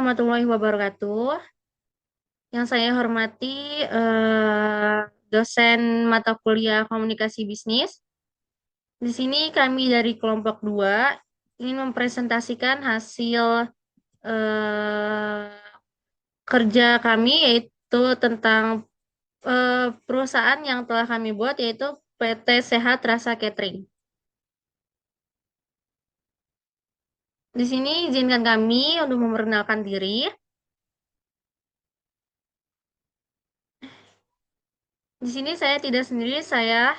warahmatullahi wabarakatuh. Yang saya hormati dosen mata kuliah komunikasi bisnis. Di sini kami dari kelompok 2 ingin mempresentasikan hasil eh, kerja kami yaitu tentang perusahaan yang telah kami buat yaitu PT Sehat Rasa Catering. Di sini izinkan kami untuk memperkenalkan diri. Di sini saya tidak sendiri, saya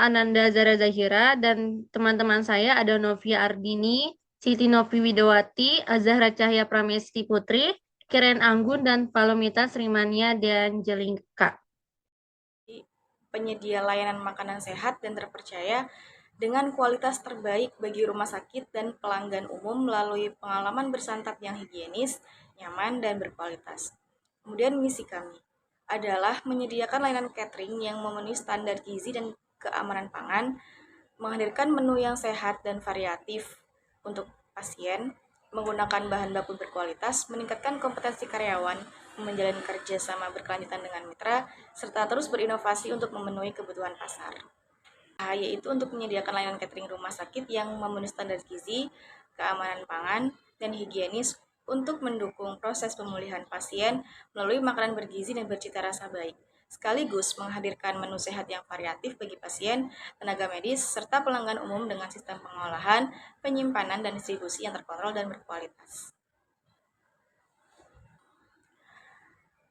Ananda Zara Zahira dan teman-teman saya ada Novia Ardini, Siti Novi Widowati, Azahra Cahya Pramesti Putri, Kiren Anggun, dan Palomita Srimania dan Jelingka. Penyedia layanan makanan sehat dan terpercaya dengan kualitas terbaik bagi rumah sakit dan pelanggan umum melalui pengalaman bersantap yang higienis, nyaman, dan berkualitas. Kemudian misi kami adalah menyediakan layanan catering yang memenuhi standar gizi dan keamanan pangan, menghadirkan menu yang sehat dan variatif untuk pasien, menggunakan bahan baku berkualitas, meningkatkan kompetensi karyawan, menjalin kerja sama berkelanjutan dengan mitra, serta terus berinovasi untuk memenuhi kebutuhan pasar. Yaitu untuk menyediakan layanan catering rumah sakit yang memenuhi standar gizi, keamanan pangan, dan higienis untuk mendukung proses pemulihan pasien melalui makanan bergizi dan bercita rasa baik, sekaligus menghadirkan menu sehat yang variatif bagi pasien, tenaga medis, serta pelanggan umum dengan sistem pengolahan, penyimpanan, dan distribusi yang terkontrol dan berkualitas.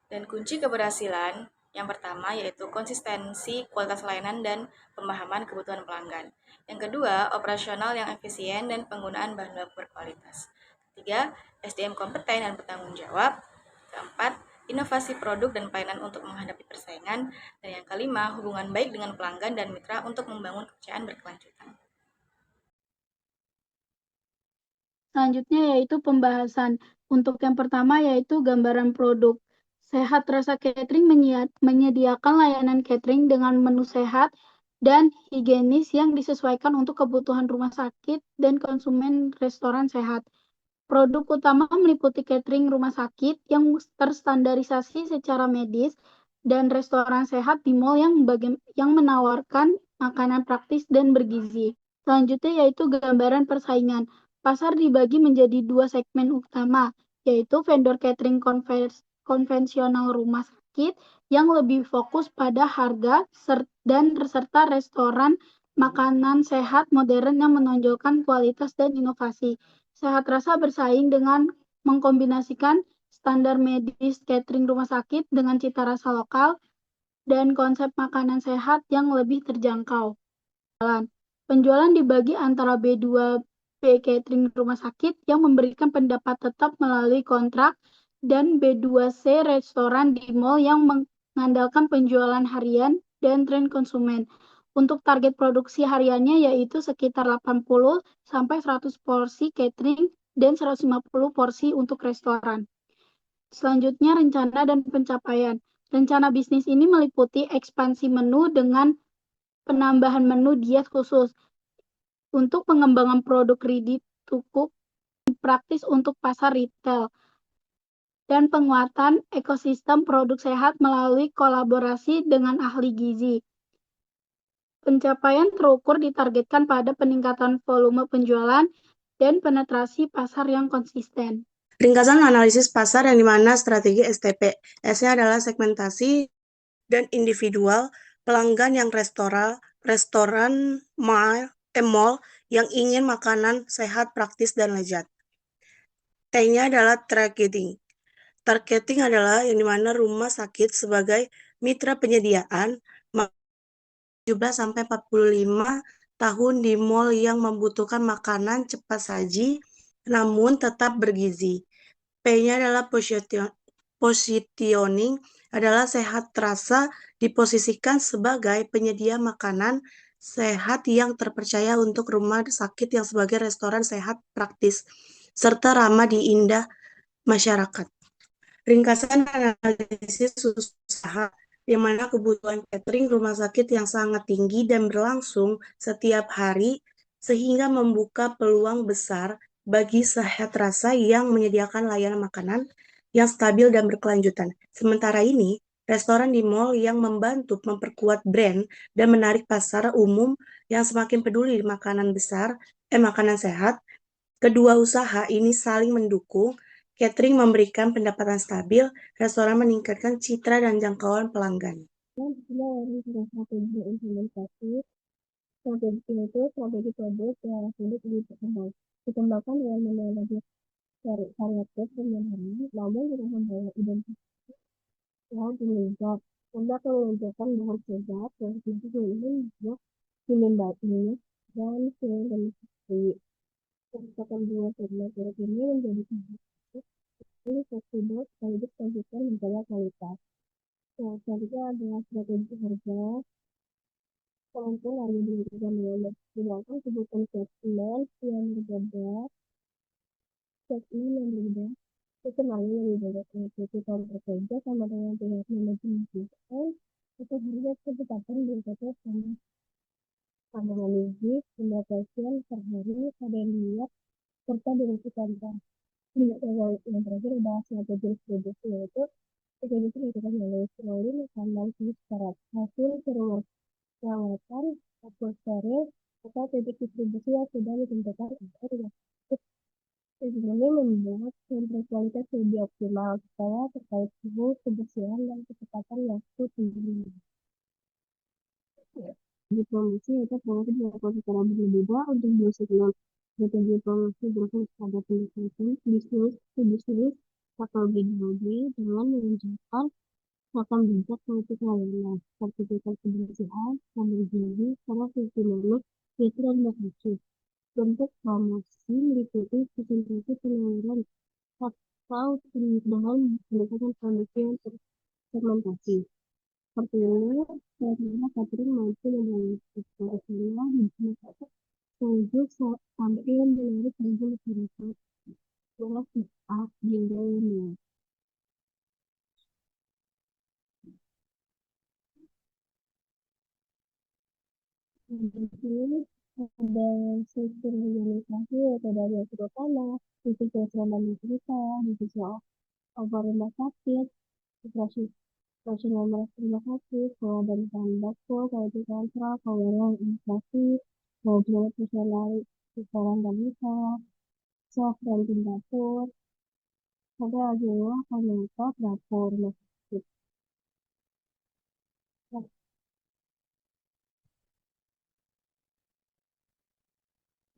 Dan kunci keberhasilan yang pertama yaitu konsistensi kualitas layanan dan pemahaman kebutuhan pelanggan. Yang kedua, operasional yang efisien dan penggunaan bahan baku berkualitas. Ketiga, SDM kompeten dan bertanggung jawab. Keempat, inovasi produk dan pelayanan untuk menghadapi persaingan. Dan yang kelima, hubungan baik dengan pelanggan dan mitra untuk membangun kepercayaan berkelanjutan. Selanjutnya yaitu pembahasan. Untuk yang pertama yaitu gambaran produk. Sehat Rasa Catering menyediakan layanan catering dengan menu sehat dan higienis yang disesuaikan untuk kebutuhan rumah sakit dan konsumen restoran sehat. Produk utama meliputi catering rumah sakit yang terstandarisasi secara medis dan restoran sehat di mall yang menawarkan makanan praktis dan bergizi. Selanjutnya yaitu gambaran persaingan. Pasar dibagi menjadi 2 segmen utama, yaitu vendor catering konvensional rumah sakit yang lebih fokus pada harga dan serta restoran makanan sehat modern yang menonjolkan kualitas dan inovasi. Sehat Rasa bersaing dengan mengkombinasikan standar medis catering rumah sakit dengan cita rasa lokal dan konsep makanan sehat yang lebih terjangkau. Penjualan dibagi antara B2B catering rumah sakit yang memberikan pendapat tetap melalui kontrak dan B2C restoran di mall yang mengandalkan penjualan harian dan tren konsumen. Untuk target produksi hariannya yaitu sekitar 80 sampai 100 porsi catering dan 150 porsi untuk restoran. Selanjutnya rencana dan pencapaian. Rencana bisnis ini meliputi ekspansi menu dengan penambahan menu diet khusus untuk pengembangan produk ready to cook praktis untuk pasar retail dan penguatan ekosistem produk sehat melalui kolaborasi dengan ahli gizi. Pencapaian terukur ditargetkan pada peningkatan volume penjualan dan penetrasi pasar yang konsisten. Ringkasan analisis pasar yang dimana strategi STP. S-nya adalah segmentasi dan individual pelanggan yang restoran mall yang ingin makanan sehat, praktis, dan lezat. T-nya adalah targeting. Targeting adalah yang dimana rumah sakit sebagai mitra penyediaan 17-45 tahun di mall yang membutuhkan makanan cepat saji namun tetap bergizi. P-nya adalah positioning adalah sehat terasa diposisikan sebagai penyedia makanan sehat yang terpercaya untuk rumah sakit yang sebagai restoran sehat praktis serta ramah di indah masyarakat. Ringkasan analisis usaha di mana kebutuhan catering rumah sakit yang sangat tinggi dan berlangsung setiap hari sehingga membuka peluang besar bagi sehat rasa yang menyediakan layanan makanan yang stabil dan berkelanjutan. Sementara ini, restoran di mall yang membantu memperkuat brand dan menarik pasar umum yang semakin peduli makanan sehat. Kedua usaha ini saling mendukung. Catering memberikan pendapatan stabil, restoran meningkatkan citra dan jangkauan pelanggan. Dan dari strategi implementasi, strategi itu strategi produk yang sulit dikembangkan dengan menambah variatif pemilihan, namun tidak membawa identitas yang menunjukkan hendak menunjukkan bahan sehat yang tidak juga menimbangi dan filosofis. Kebijakan dua segmen ini menjadi ini fleksibel sekaligus konsisten menjaga kualitas. Selanjutnya adalah strategi harga. Penonton harus diberikan dengan menggunakan sebutan segmen yang berbeda. Segmen yang berbeda itu lalu lebih banyak mengikuti kontrak kerja sama dengan pihak manajemen perusahaan atau harga ketetapan berikutnya sama analisis, jumlah pasien per hari, pada niat, serta durasi kontrak. Yang terakhir adalah strategi distribusi, yaitu distribusi dilakukan melalui analisis syarat hasil perawatan atmosfer atau titik distribusi yang sudah ditentukan agar dilakukan. Tujuannya membuat kontrol kualitas lebih optimal supaya terkait suhu, kebersihan, dan kecepatan waktu tinggi. Diplomasi itu promosi dilakukan secara berbeda untuk dua segmen. Strategi promosi berfokus pada pendekatan bisnis atau B2B dengan menunjukkan rekam jejak politik layanan, sertifikat kebersihan, standar gizi, serta testimoni yaitu dan berhasil. Bentuk promosi meliputi presentasi penawaran atau dengan pendekatan promosi yang segmentasi. Seperti ini, bagaimana catering mampu membangun operasional di masyarakat sekaligus tampil menarik bagi masyarakat setelah saat dinilainya. Di sini ada sistem organisasi yaitu dari yang utama, divisi astronomi cerita, divisi oper rumah sakit, operasional rumah sakit, pengadaan bahan baku, quality control, pengelolaan inflasi, manajemen personal, restoran dan usaha, chef dan tim dapur, ada juga komunitas dapur rumah sakit.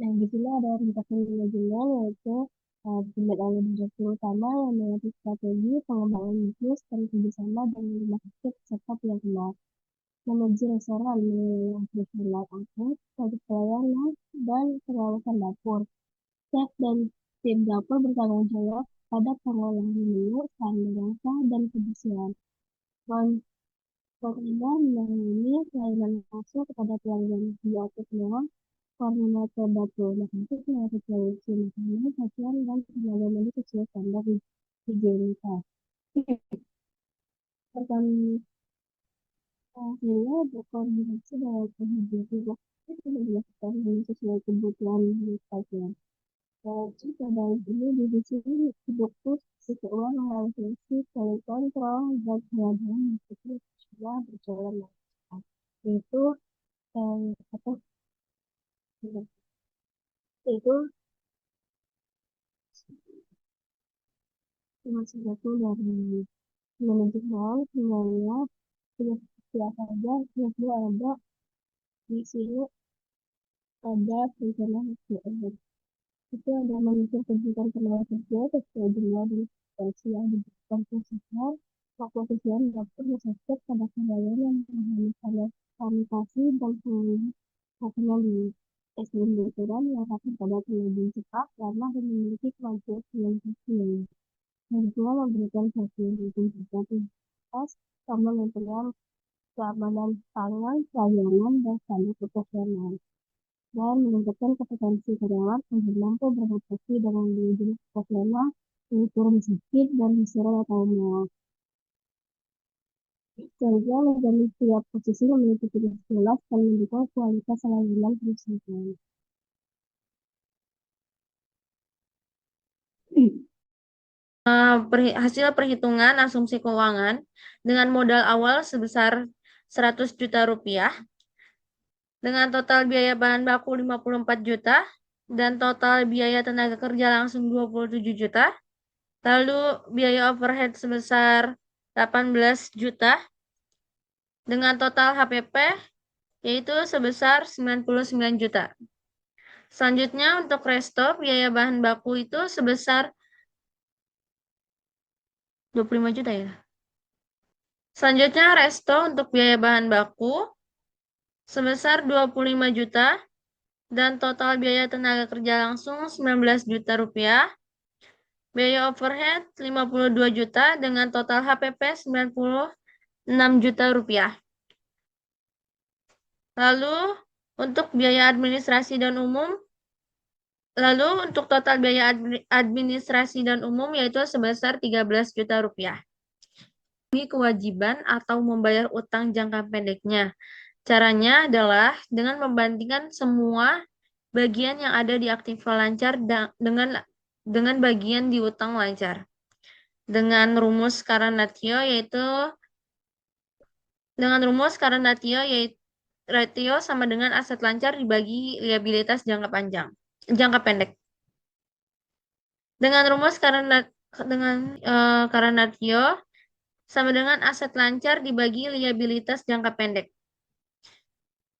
Nah, di sini ada ringkasan manajemen yaitu pembuatan direktur utama yang mengerti strategi pengembangan bisnis dan kerjasama dengan rumah sakit serta pihak luar. Manajer restoran mengelola operasional outlet, produk pelayanan, dan pengawasan dapur. Chef dan tim dapur bertanggung jawab pada pengolahan menu, standar rasa, dan kebersihan. Koordinator menangani pelayanan langsung kepada pelanggan di atas bawah. Koordinator dapur rumah sakit mengatur produksi makanan, pasien, dan tenaga medis sesuai standar higienitas. Pertamina berkoordinasi dengan penghubung rumah sakit untuk dilakukan sesuai kebutuhan pasien. Jika dalam ini divisi fokus keuangan, analisis, quality control, dan pengadaan meskipun sudah berjalan lancar. Itu apa? Itu cuma satu dari manajemen semuanya sudah siapa saja sudah ada di sini ada rencana SDM. Itu ada manajer pendidikan tenaga kerja sesuai jumlah dan potensi yang dibutuhkan perusahaan, kepolisian dapur sakit pada karyawan yang mengalami sanitasi dan pengawasan di SDM veteran yang dapat pada lebih cepat karena memiliki kemampuan komunikasi yang juga memberikan fasilitas sertifikasi sama lingkungan keamanan pangan, pelayanan, dan standar profesional dan meningkatkan kompetensi karyawan untuk mampu beradaptasi dengan jenis profesional, yaitu rumah sakit dan restoran atau mall. Kerja menjadi setiap posisi memiliki tugas jelas dan mendukung kualitas layanan perusahaan. hasil perhitungan asumsi keuangan dengan modal awal sebesar 100 juta rupiah dengan total biaya bahan baku 54 juta dan total biaya tenaga kerja langsung 27 juta. Lalu biaya overhead sebesar 18 juta dengan total HPP yaitu sebesar 99 juta. Selanjutnya untuk resto biaya bahan baku itu sebesar 25 juta ya. Selanjutnya resto untuk biaya bahan baku sebesar 25 juta dan total biaya tenaga kerja langsung 19 juta rupiah. Biaya overhead 52 juta dengan total HPP 96 juta rupiah. Lalu untuk biaya administrasi dan umum, total biaya administrasi dan umum yaitu sebesar 13 juta rupiah. Kewajiban atau membayar utang jangka pendeknya. Caranya adalah dengan membandingkan semua bagian yang ada di aktiva lancar dengan bagian di utang lancar. Dengan rumus Karanatio yaitu ratio sama dengan aset lancar dibagi liabilitas jangka pendek. Dengan rumus Karanatio sama dengan aset lancar dibagi liabilitas jangka pendek.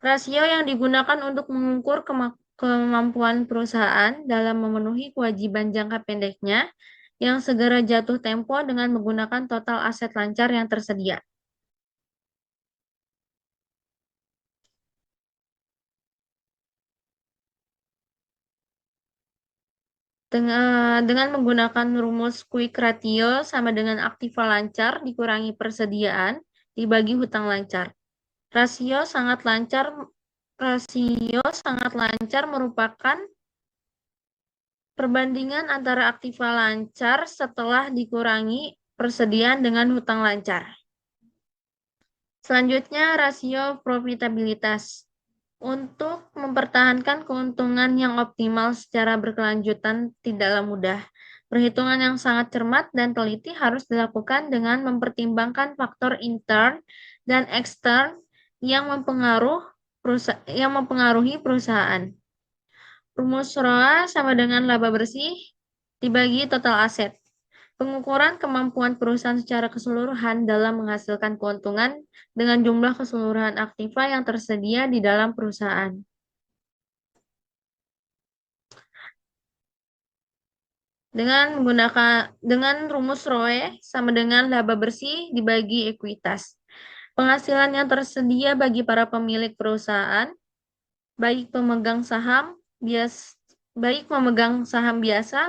Rasio yang digunakan untuk mengukur kemampuan perusahaan dalam memenuhi kewajiban jangka pendeknya yang segera jatuh tempo dengan menggunakan total aset lancar yang tersedia. Dengan menggunakan rumus quick ratio sama dengan aktiva lancar dikurangi persediaan dibagi hutang lancar. Rasio sangat lancar merupakan perbandingan antara aktiva lancar setelah dikurangi persediaan dengan hutang lancar. Selanjutnya rasio profitabilitas. Untuk mempertahankan keuntungan yang optimal secara berkelanjutan tidaklah mudah. Perhitungan yang sangat cermat dan teliti harus dilakukan dengan mempertimbangkan faktor intern dan ekstern yang mempengaruhi perusahaan. Rumus ROA sama dengan laba bersih dibagi total aset. Pengukuran kemampuan perusahaan secara keseluruhan dalam menghasilkan keuntungan dengan jumlah keseluruhan aktiva yang tersedia di dalam perusahaan. Dengan rumus ROE sama dengan laba bersih dibagi ekuitas. Penghasilan yang tersedia bagi para pemilik perusahaan, baik pemegang saham biasa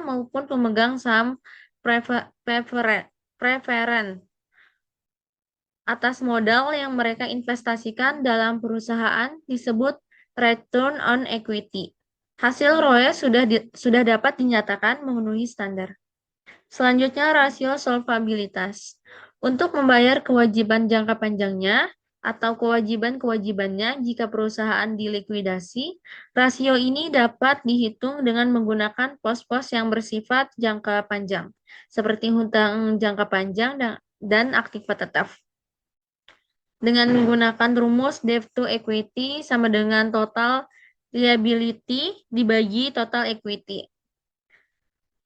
maupun pemegang saham preferen atas modal yang mereka investasikan dalam perusahaan disebut return on equity. Hasil ROE sudah dapat dinyatakan memenuhi standar. Selanjutnya rasio solvabilitas. Untuk membayar kewajiban jangka panjangnya atau kewajiban-kewajibannya jika perusahaan dilikuidasi, rasio ini dapat dihitung dengan menggunakan pos-pos yang bersifat jangka panjang, seperti hutang jangka panjang dan aktiva tetap. Dengan menggunakan rumus debt to equity sama dengan total liability dibagi total equity.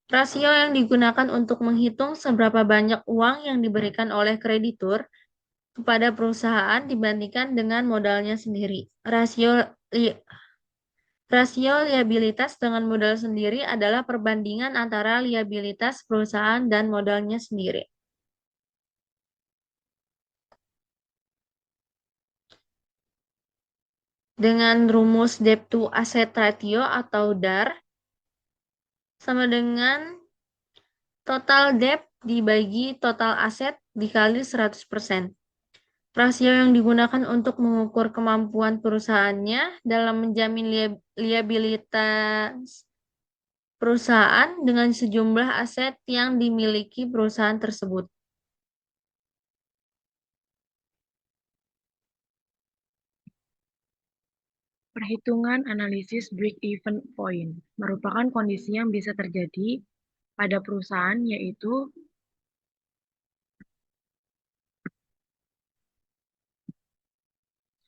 Rasio yang digunakan untuk menghitung seberapa banyak uang yang diberikan oleh kreditur kepada perusahaan dibandingkan dengan modalnya sendiri. Rasio liabilitas dengan modal sendiri adalah perbandingan antara liabilitas perusahaan dan modalnya sendiri. Dengan rumus debt to asset ratio atau DAR sama dengan total debt dibagi total aset dikali 100%. Rasio yang digunakan untuk mengukur kemampuan perusahaannya dalam menjamin liabilitas perusahaan dengan sejumlah aset yang dimiliki perusahaan tersebut. Perhitungan analisis break-even point merupakan kondisi yang bisa terjadi pada perusahaan, yaitu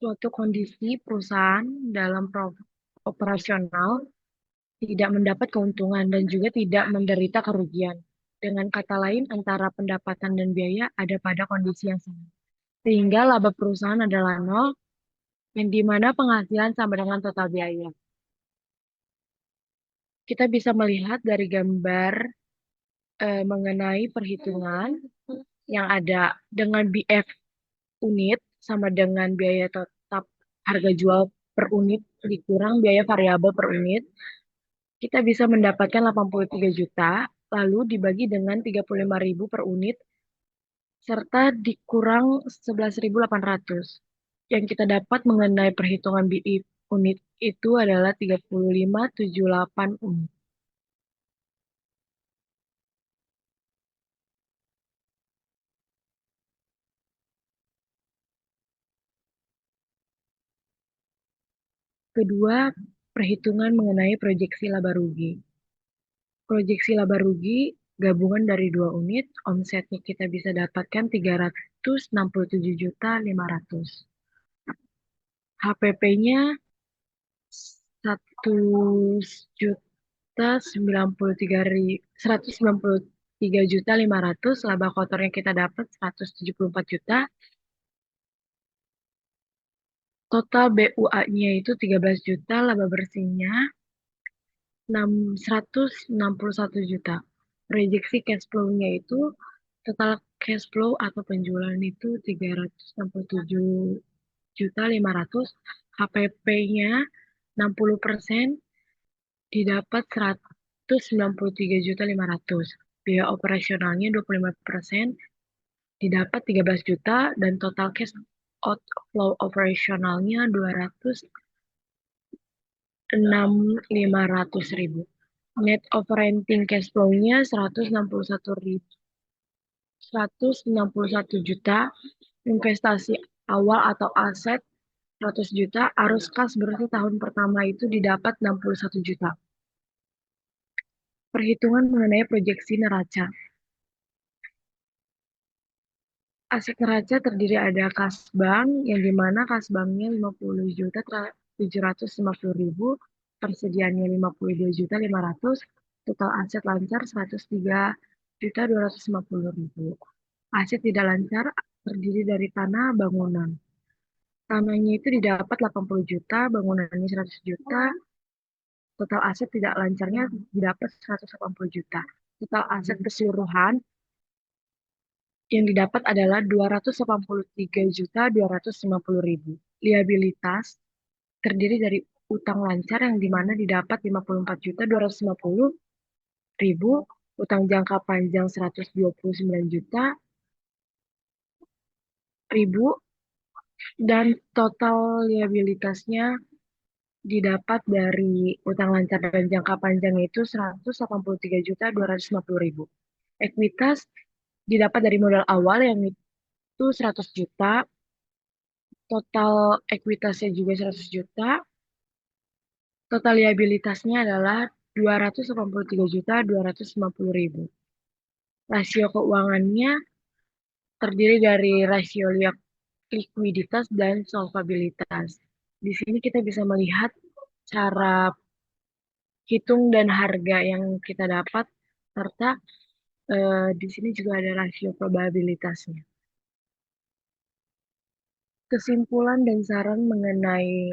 suatu kondisi perusahaan dalam operasional tidak mendapat keuntungan dan juga tidak menderita kerugian. Dengan kata lain, antara pendapatan dan biaya ada pada kondisi yang sama. Sehingga laba perusahaan adalah nol, yang dimana penghasilan sama dengan total biaya. Kita bisa melihat dari gambar mengenai perhitungan yang ada dengan BF unit sama dengan biaya tetap harga jual per unit dikurang biaya variabel per unit, kita bisa mendapatkan 83 juta, lalu dibagi dengan 35.000 per unit, serta dikurang 11.800. Yang kita dapat mengenai perhitungan BI unit itu adalah 3578 unit. Kedua, perhitungan mengenai proyeksi laba rugi. Proyeksi laba rugi gabungan dari 2 unit, omsetnya kita bisa dapatkan 367.500. HPP-nya 193.500, laba kotornya kita dapat 174 juta. Total BUA-nya itu 13 juta, laba bersihnya 161 juta. Proyeksi cash flow-nya itu total cash flow atau penjualan itu 367.500, HPP-nya 60% didapat 193.500. Biaya operasionalnya 25% didapat 13 juta dan total cash outflow operasionalnya 206.500.000. Net operating cash flow-nya 161 juta, investasi awal atau aset 100 juta, arus kas bersih tahun pertama itu didapat 61 juta. Perhitungan mengenai proyeksi neraca. Aset neraca terdiri ada kas bank, yang dimana kas banknya 50.750.000, persediaannya 52.500, total aset lancar 103.250.000. Aset tidak lancar terdiri dari tanah bangunan. Tanahnya itu didapat 80 juta, bangunannya 100 juta, total aset tidak lancarnya didapat 180 juta. Total aset keseluruhan yang didapat adalah 283.250.000. Liabilitas terdiri dari utang lancar yang dimana didapat 54.250.000, utang jangka panjang 129.000.000, dan total liabilitasnya didapat dari utang lancar dan jangka panjang itu 183.250.000. Ekuitas didapat dari modal awal yang itu 100 juta, total ekuitasnya juga 100 juta, total liabilitasnya adalah 283.250.000. Rasio keuangannya terdiri dari rasio likuiditas dan solvabilitas. Di sini kita bisa melihat cara hitung dan harga yang kita dapat, serta di sini juga ada rasio probabilitasnya. Kesimpulan dan saran mengenai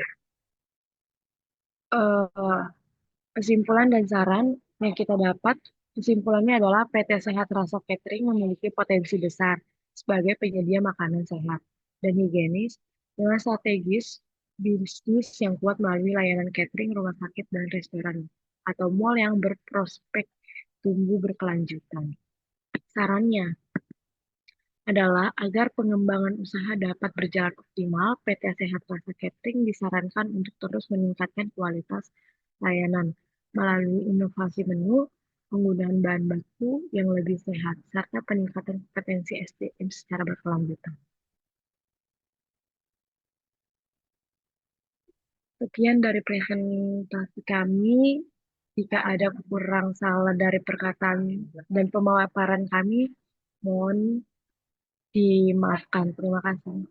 kesimpulan dan saran yang kita dapat, kesimpulannya adalah PT Sehat Rasa Catering memiliki potensi besar sebagai penyedia makanan sehat dan higienis dengan strategis bisnis yang kuat melalui layanan catering rumah sakit dan restoran atau mall yang berprospek tumbuh berkelanjutan. Sarannya adalah agar pengembangan usaha dapat berjalan optimal, PT Sehat Rasa Catering disarankan untuk terus meningkatkan kualitas layanan melalui inovasi menu, penggunaan bahan baku yang lebih sehat, serta peningkatan kompetensi SDM secara berkelanjutan. Sekian dari presentasi kami. Jika ada kurang salah dari perkataan dan pemaparan kami, mohon dimaafkan. Terima kasih.